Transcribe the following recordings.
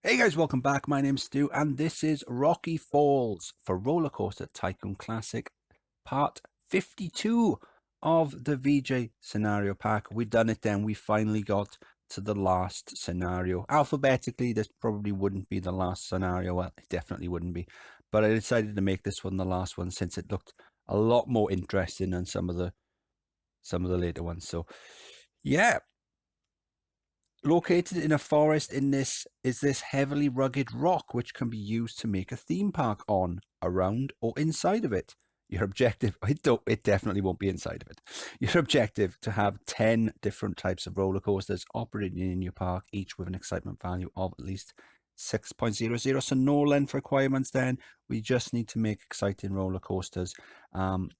Hey guys, welcome back. My name's Stu, and this is Rocky Falls for Rollercoaster Tycoon Classic, part 52 of the VJ scenario pack. We've done it then. We finally got to the last scenario. Alphabetically, this probably wouldn't be the last scenario. Well, it definitely wouldn't be. But I decided to make this one the last one since it looked a lot more interesting than some of the later ones. So, yeah. Located in a forest is this heavily rugged rock which can be used to make a theme park on, around, or inside of it. Your objective, it definitely won't be inside of it. Your objective to have 10 different types of roller coasters operating in your park, each with an excitement value of at least 6.00. So no length requirements then. We just need to make exciting roller coasters. One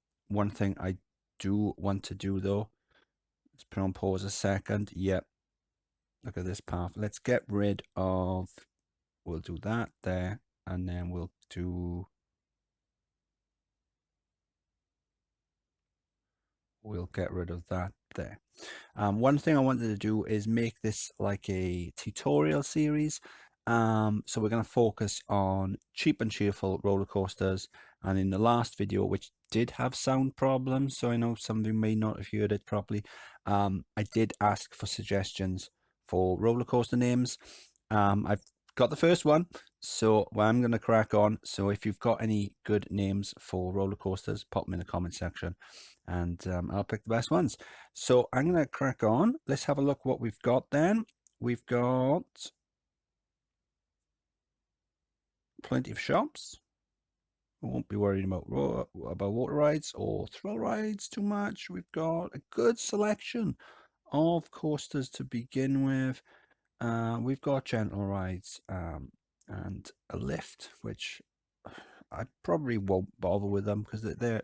thing I do want to do though, let's put on pause a second. Yep. Look at this path. Let's get rid of, we'll do that there, and then we'll get rid of that there. One thing I wanted to do is make this like a tutorial series. So we're going to focus on cheap and cheerful roller coasters. And in the last video, which did have sound problems, so I know some of you may not have heard it properly, I did ask for suggestions for roller coaster names. I've got the first one, so I'm going to crack on. So if you've got any good names for roller coasters, pop them in the comment section, and I'll pick the best ones. So I'm going to crack on. Let's have a look what we've got then. We've got plenty of shops. We won't be worrying about water rides or thrill rides too much. We've got a good selection of coasters to begin with. We've got gentle rides and a lift, which I probably won't bother with them because their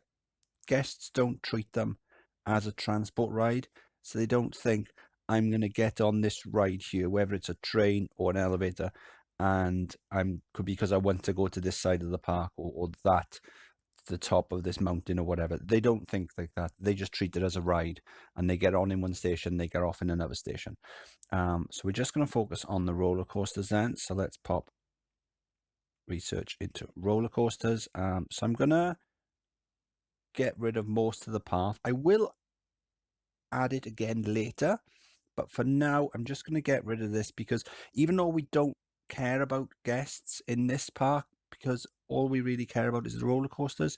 guests don't treat them as a transport ride, so they don't think I'm going to get on this ride here, whether it's a train or an elevator, and because I want to go to this side of the park or the top of this mountain or whatever. They don't think like that. They just treat it as a ride, and they get on in one station, they get off in another station. So we're just going to focus on the roller coasters then. So let's pop research into roller coasters. So I'm going to get rid of most of the path. I will add it again later, but for now, I'm just going to get rid of this because even though we don't care about guests in this park, because all we really care about is the roller coasters,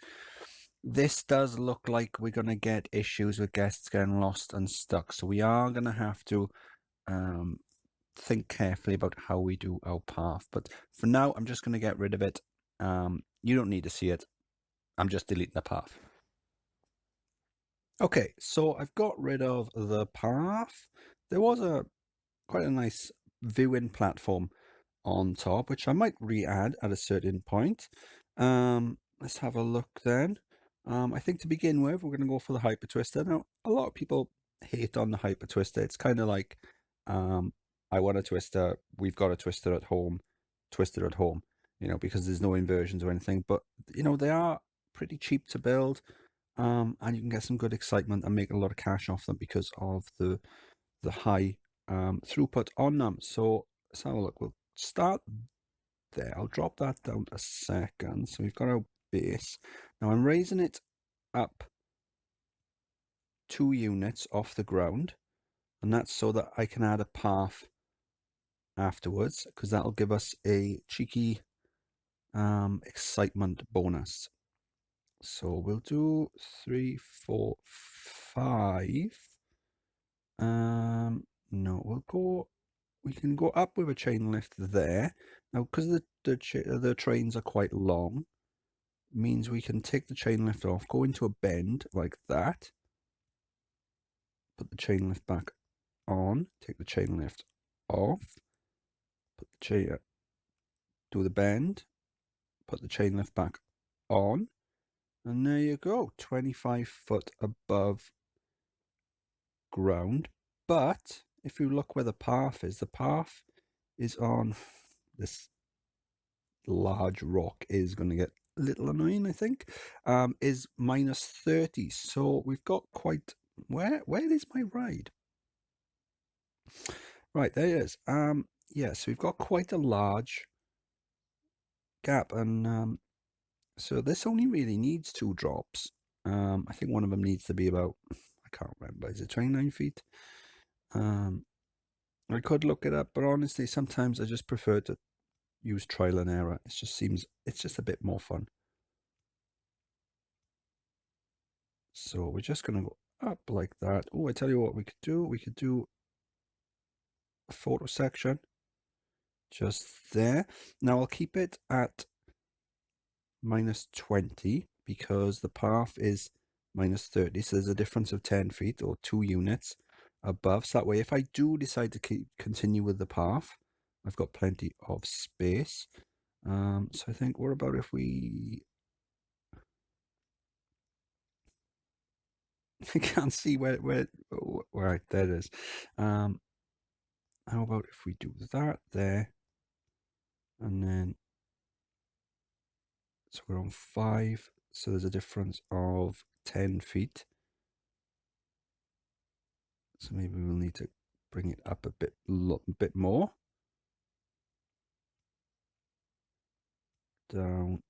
this does look like we're going to get issues with guests getting lost and stuck. So we are going to have to think carefully about how we do our path. But for now, I'm just going to get rid of it. You don't need to see it. I'm just deleting the path. Okay, so I've got rid of the path. There was quite a nice viewing platform on top, which I might re-add at a certain point. Let's have a look then. I think to begin with, we're going to go for the Hyper Twister. Now, a lot of people hate on the Hyper Twister. It's kind of like, I want a Twister, we've got a Twister at home, because there's no inversions or anything. But, they are pretty cheap to build. And you can get some good excitement and make a lot of cash off them because of the high throughput on them. So let's have a look. We'll start there. I'll drop that down a second. So we've got our base. Now I'm raising it up 2 units off the ground, and that's so that I can add a path afterwards, because that'll give us a cheeky excitement bonus. So we'll do 3, 4, 5. No, we can go up with a chain lift there. Now, because the trains are quite long, means we can take the chain lift off, go into a bend like that, put the chain lift back on, take the chain lift off, do the bend, put the chain lift back on, and there you go, 25 foot above ground. But if you look where the path is on this large rock. Is going to get a little annoying, I think. Is -30. So we've got quite, where is my ride? Right, there it is. yeah, so we've got quite a large gap, and so this only really needs 2 drops. I think one of them needs to be about, I can't remember, is it 29 feet? I could look it up, but honestly, sometimes I just prefer to use trial and error. It just seems, it's just a bit more fun. So we're just going to go up like that. Oh, I tell you what we could do. We could do a photo section just there. Now I'll keep it at -20 because the path is -30. So there's a difference of 10 feet or 2 units above. So that way, if I do decide to continue with the path, I've got plenty of space. So I think, what about if we... I can't see where, right, there it is. How about if we do that there, and then, so we're on 5, so there's a difference of 10 feet. So maybe we'll need to bring it up a bit more. Down.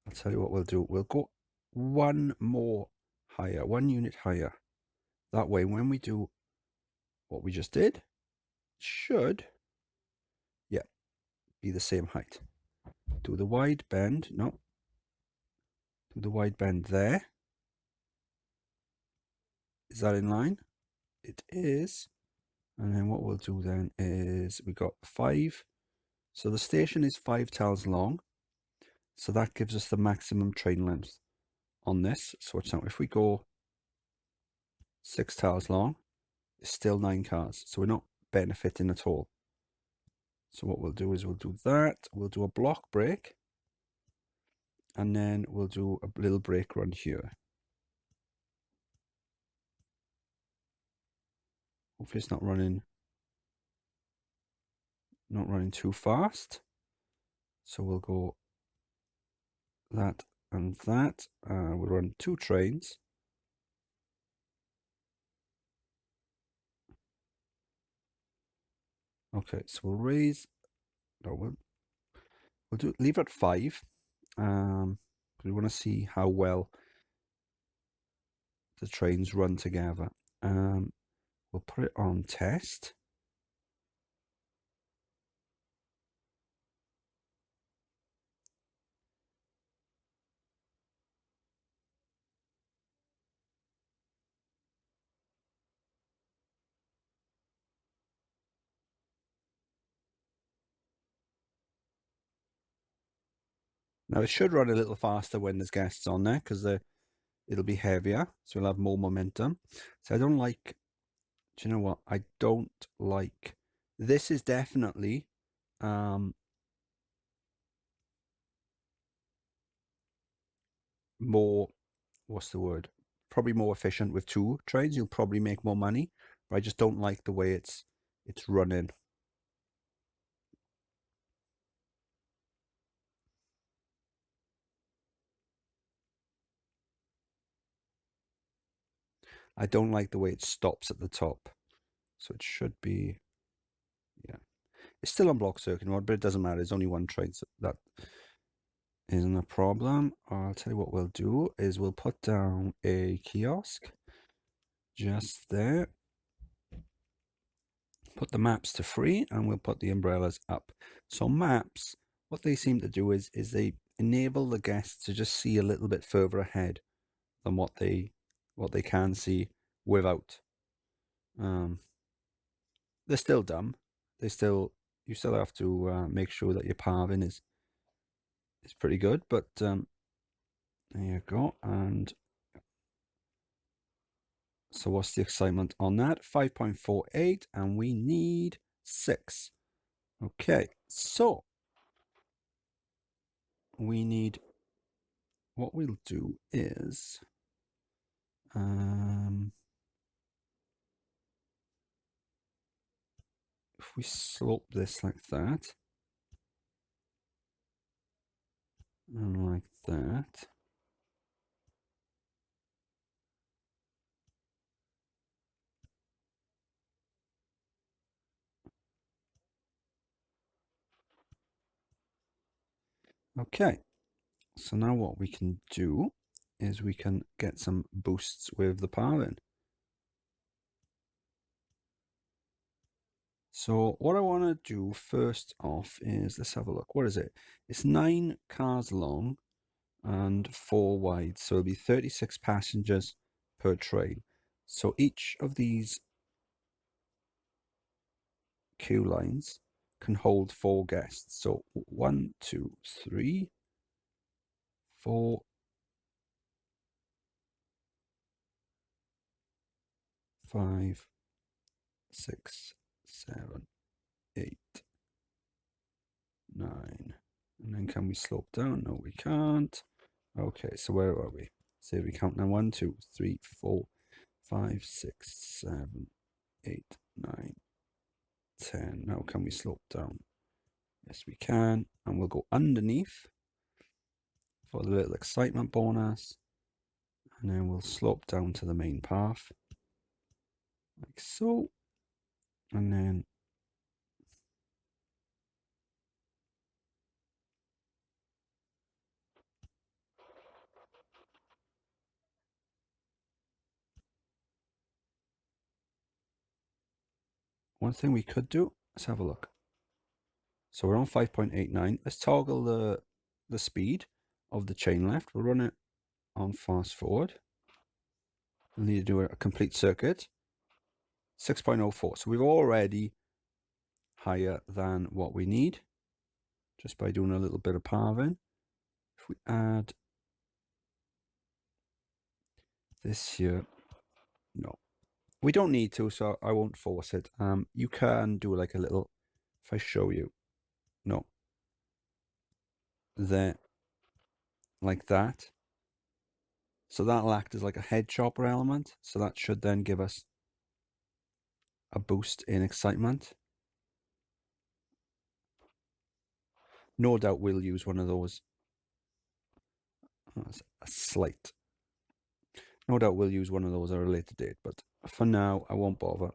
I'll tell you what we'll do. We'll go one more higher, 1 unit higher. That way, when we do what we just did, should, yeah, be the same height. Do the wide bend, no. Do the wide bend there. Is that in line? It is. And then what we'll do then is we got 5. So the station is 5 tiles long. So that gives us the maximum train length on this. So it's now, if we go 6 tiles long, it's still 9 cars. So we're not benefiting at all. So what we'll do is we'll do that. We'll do a block break. And then we'll do a little brake run here. Hopefully it's not running too fast. So we'll go that and that. We'll run 2 trains. Okay, so we'll raise. No, we'll do leave it at 5. We want to see how well the trains run together. We'll put it on test. Now it should run a little faster when there's guests on there because it'll be heavier, so we'll have more momentum. So I don't like. Do you know what? I don't like. This is definitely more, what's the word? Probably more efficient with 2 trains. You'll probably make more money, but I just don't like the way it's running. I don't like the way it stops at the top. So it should be, yeah. It's still on block circuit mode, but it doesn't matter. There's only 1 train, so that isn't a problem. I'll tell you what we'll do is we'll put down a kiosk just there. Put the maps to free, and we'll put the umbrellas up. So maps, what they seem to do is they enable the guests to just see a little bit further ahead than what they can see without. They're still dumb. You still have to make sure that your pathing is pretty good. But there you go. And so what's the excitement on that? 5.48, and we need 6. Okay, so we need, what we'll do is if we slope this like that, and like that, okay. So now what we can do is we can get some boosts with the power in. So what I want to do first off is, let's have a look. What is it? It's 9 cars long and 4 wide. So it'll be 36 passengers per train. So each of these queue lines can hold 4 guests. So 1, 2, 3, 4, 5, 6, 7, 8, 9. And then can we slope down? No, we can't. Okay, so where are we? Say we count now. 1, 2, 3, 4, 5, 6, 7, 8, 9, 10. Now can we slope down? Yes, we can. And we'll go underneath for the little excitement bonus. And then we'll slope down to the main path. Like so. And then one thing we could do, let's have a look. So we're on 5.89. Let's toggle the speed of the chain left. We'll run it on fast forward. We'll need to do a complete circuit. 6.04. So we're already higher than what we need just by doing a little bit of parving. If we add this here, no, we don't need to, so I won't force it. You can do like a little, if I show you, no, there, like that. So that'll act as like a head chopper element. So that should then give us a boost in excitement. No doubt we'll use one of those. A slight. No doubt we'll use one of those at a later date, but for now I won't bother.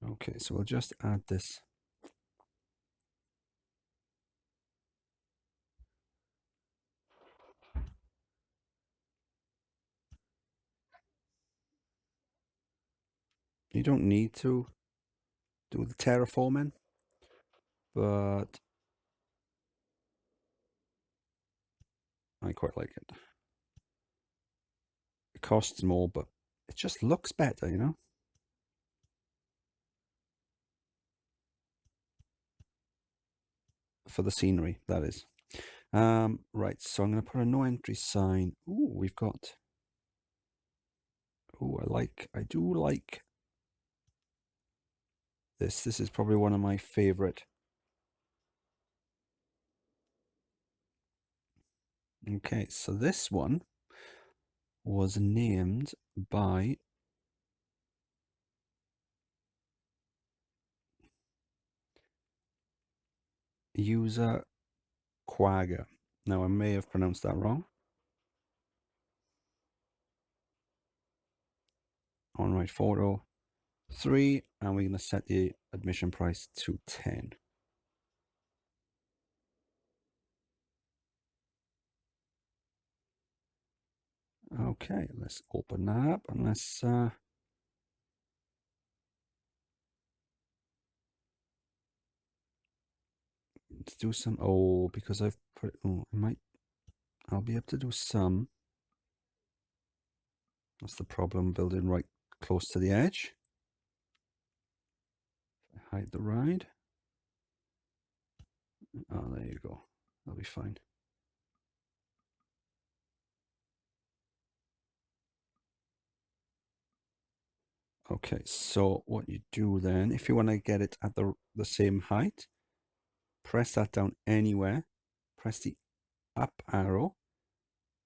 Okay, so we'll just add this. You don't need to do the terraforming, but I quite like it. It costs more, but it just looks better, you know? For the scenery, that is. Right, so I'm going to put a no entry sign. Ooh, we've got... Ooh, I do like this. This is probably one of my favorite. Okay, so this one was named by user Quagga. Now, I may have pronounced that wrong. On right photo 3, and we're going to set the admission price to 10. Okay, let's open that up and let's do some. Oh, because I've put. Oh, I'll be able to do some. That's the problem, building right close to the edge. Hide the ride. Oh, there you go. That'll be fine. Okay, so what you do then, if you want to get it at the same height, press that down anywhere. Press the up arrow,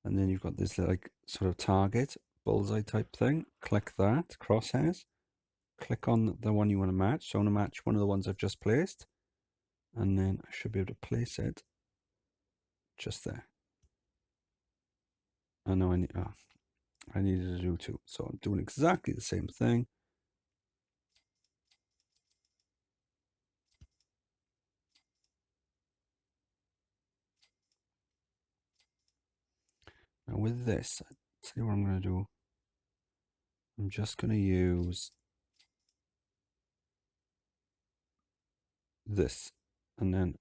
and then you've got this like sort of target bullseye type thing. Click that, crosshairs. Click on the one you want to match. So I want to match one of the ones I've just placed, and then I should be able to place it just there. I know I needed to do two, so I'm doing exactly the same thing. Now with this, see what I'm going to do. I'm just going to use this, and then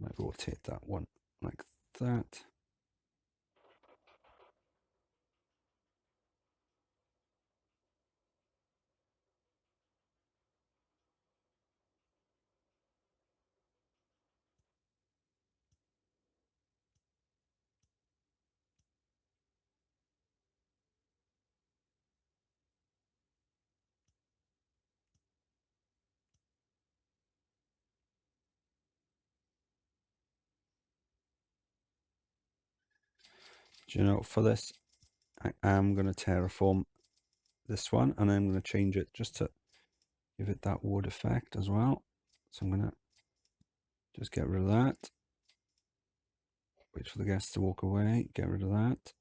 I rotate that one like that. Do you know, for this, I am going to terraform this one, and I'm going to change it just to give it that wood effect as well. So I'm going to just get rid of that. Wait for the guests to walk away. Get rid of that.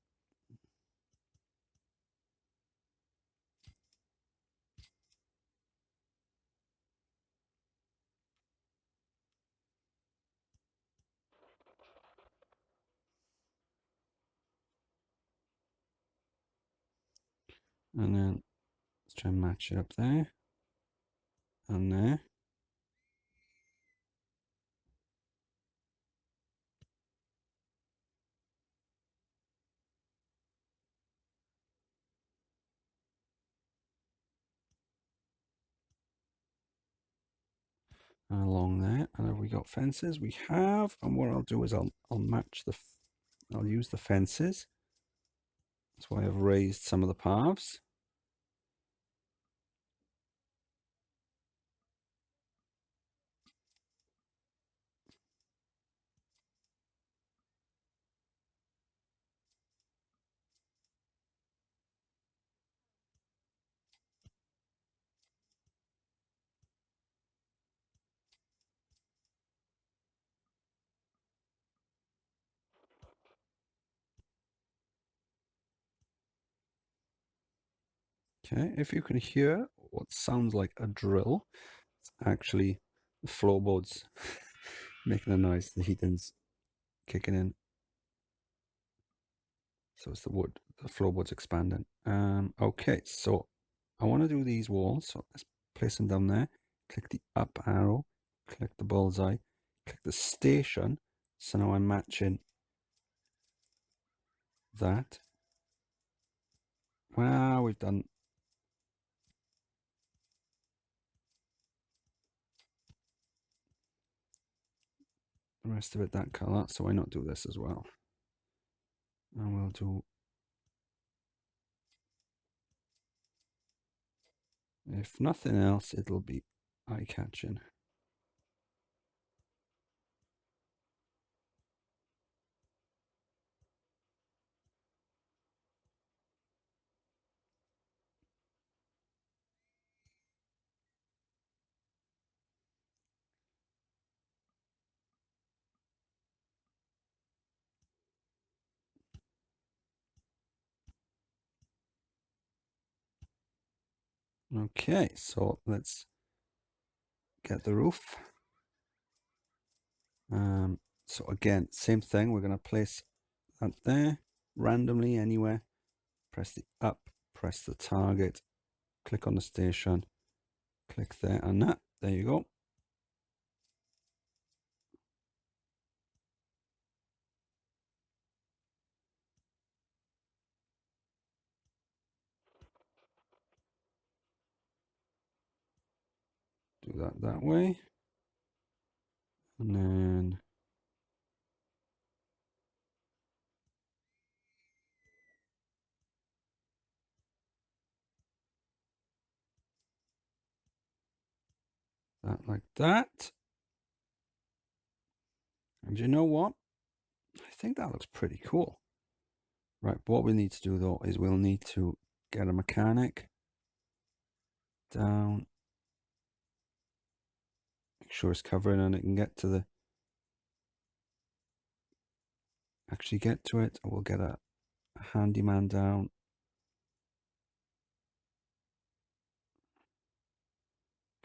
And then let's try and match it up there and there. And along there. And have we got fences? We have. And what I'll do is I'll match I'll use the fences. That's why I've raised some of the paths. Okay, if you can hear what sounds like a drill, it's actually the floorboards making a noise, the heating's kicking in. So it's the wood, the floorboards expanding. Okay, so I want to do these walls, so let's place them down there. Click the up arrow, click the bullseye, click the station. So now I'm matching that. Well, we've done the rest of it that color, so why not do this as well? And we'll do, if nothing else, it'll be eye-catching. Okay, so let's get the roof. So again, same thing. We're going to place that there randomly anywhere. Press the up, press the target, click on the station, click there and that. There you go. Do that way. And then that like that. And you know what? I think that looks pretty cool. Right, what we need to do though is we'll need to get a mechanic down, make sure it's covering and it can get to the, actually get to it. We'll get a handyman down.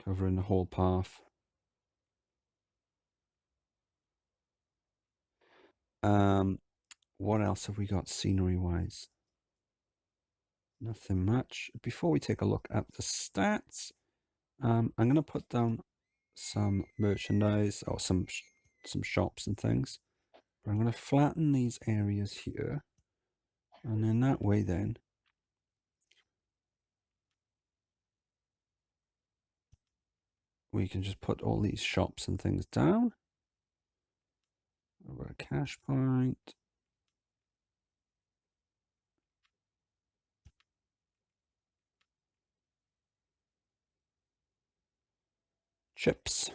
Covering the whole path. What else have we got scenery wise? Nothing much. Before we take a look at the stats, I'm going to put down some merchandise or some shops and things. But I'm going to flatten these areas here. And in that way then, we can just put all these shops and things down. Over a cash point. Chips.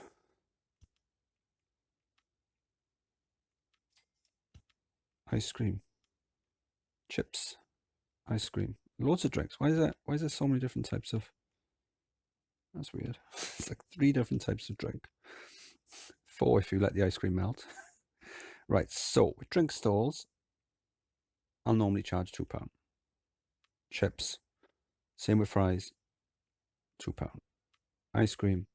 Ice cream. Chips. Ice cream. Loads of drinks. Why is that? Why is there so many different types of... That's weird. It's like 3 different types of drink. 4 if you let the ice cream melt. Right, so with drink stalls, I'll normally charge £2. Chips, same with fries, £2. Ice cream,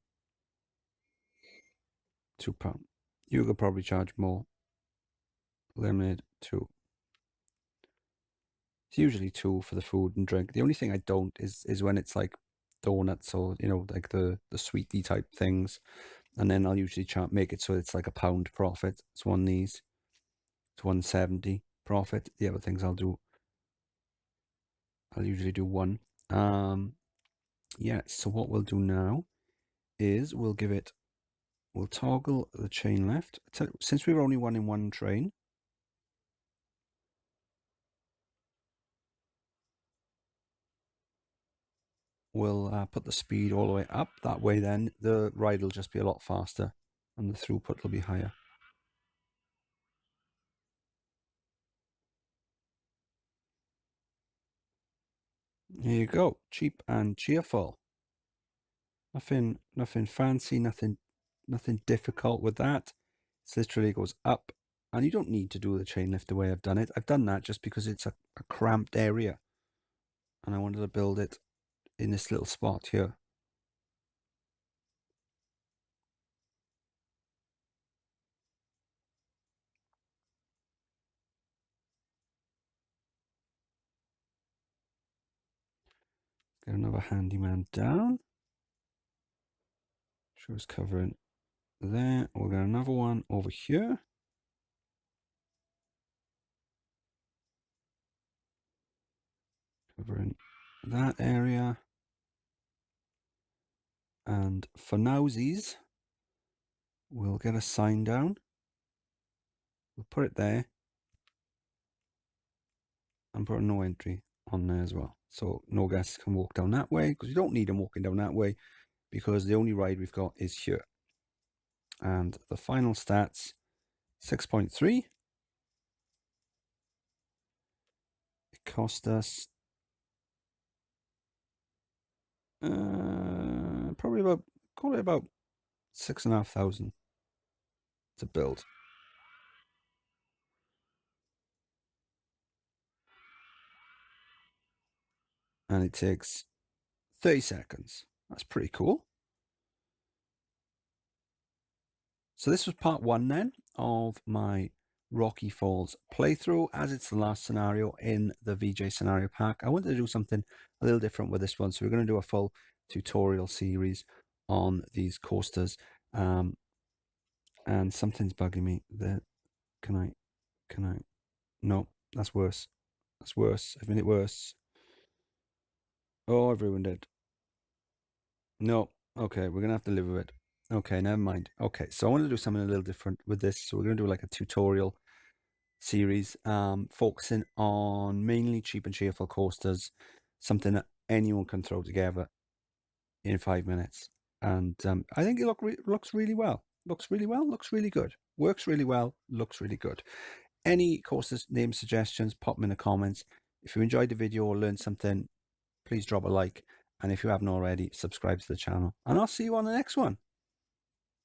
£2. You could probably charge more. Lemonade, 2. It's usually 2 for the food and drink. The only thing I don't is when it's like donuts or, you know, like the sweetie type things. And then I'll usually make it so it's like £1 profit. It's one of these. It's 170 profit. The other things I'll usually do 1. Yeah, so what we'll do now is we'll toggle the chain left. Since we're only one in one train, we'll put the speed all the way up. That way then the ride will just be a lot faster and the throughput will be higher. Here you go, cheap and cheerful. Nothing fancy, nothing difficult with that. It literally goes up, and you don't need to do the chain lift the way I've done it. I've done that just because it's a cramped area, and I wanted to build it in this little spot here. Get another handyman down. Shows covering there. We'll get another one over here. Covering that area. And for nowsies, we'll get a sign down. We'll put it there. And put a no entry on there as well. So no guests can walk down that way, because you don't need them walking down that way, because the only ride we've got is here. And the final stats, 6.3. It cost us probably about 6,500 to build. And it takes 30 seconds. That's pretty cool. So this was part 1 then of my Rocky Falls playthrough, as it's the last scenario in the VJ scenario pack. I wanted to do something a little different with this one, so we're going to do a full tutorial series on these coasters. And something's bugging me. Can I? No, that's worse. That's worse. I've made it worse. Oh, I've ruined it. No. Okay, we're gonna have to live with it. Okay, never mind. Okay, so I want to do something a little different with this. So we're gonna do like a tutorial series, focusing on mainly cheap and cheerful coasters, something that anyone can throw together in 5 minutes. And I think it looks really well. looks really well, looks really good, works really well, looks really good. Any courses name suggestions, pop them in the comments. If you enjoyed the video or learned something, please drop a like. And if you haven't already, subscribe to the channel. And I'll see you on the next one.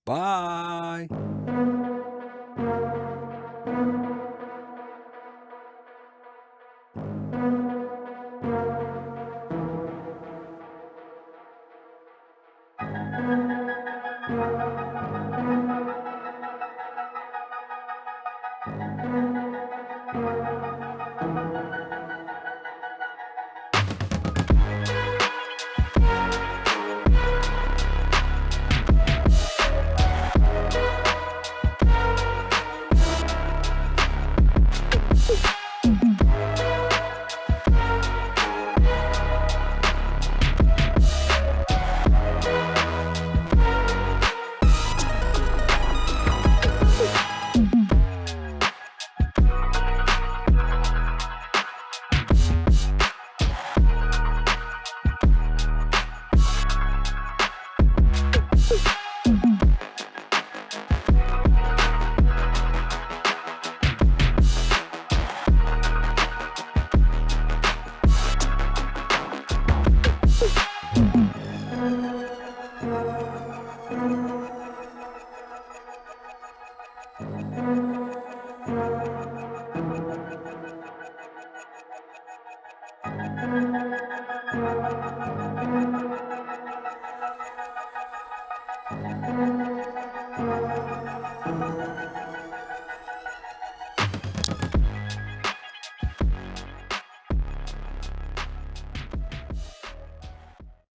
Bye.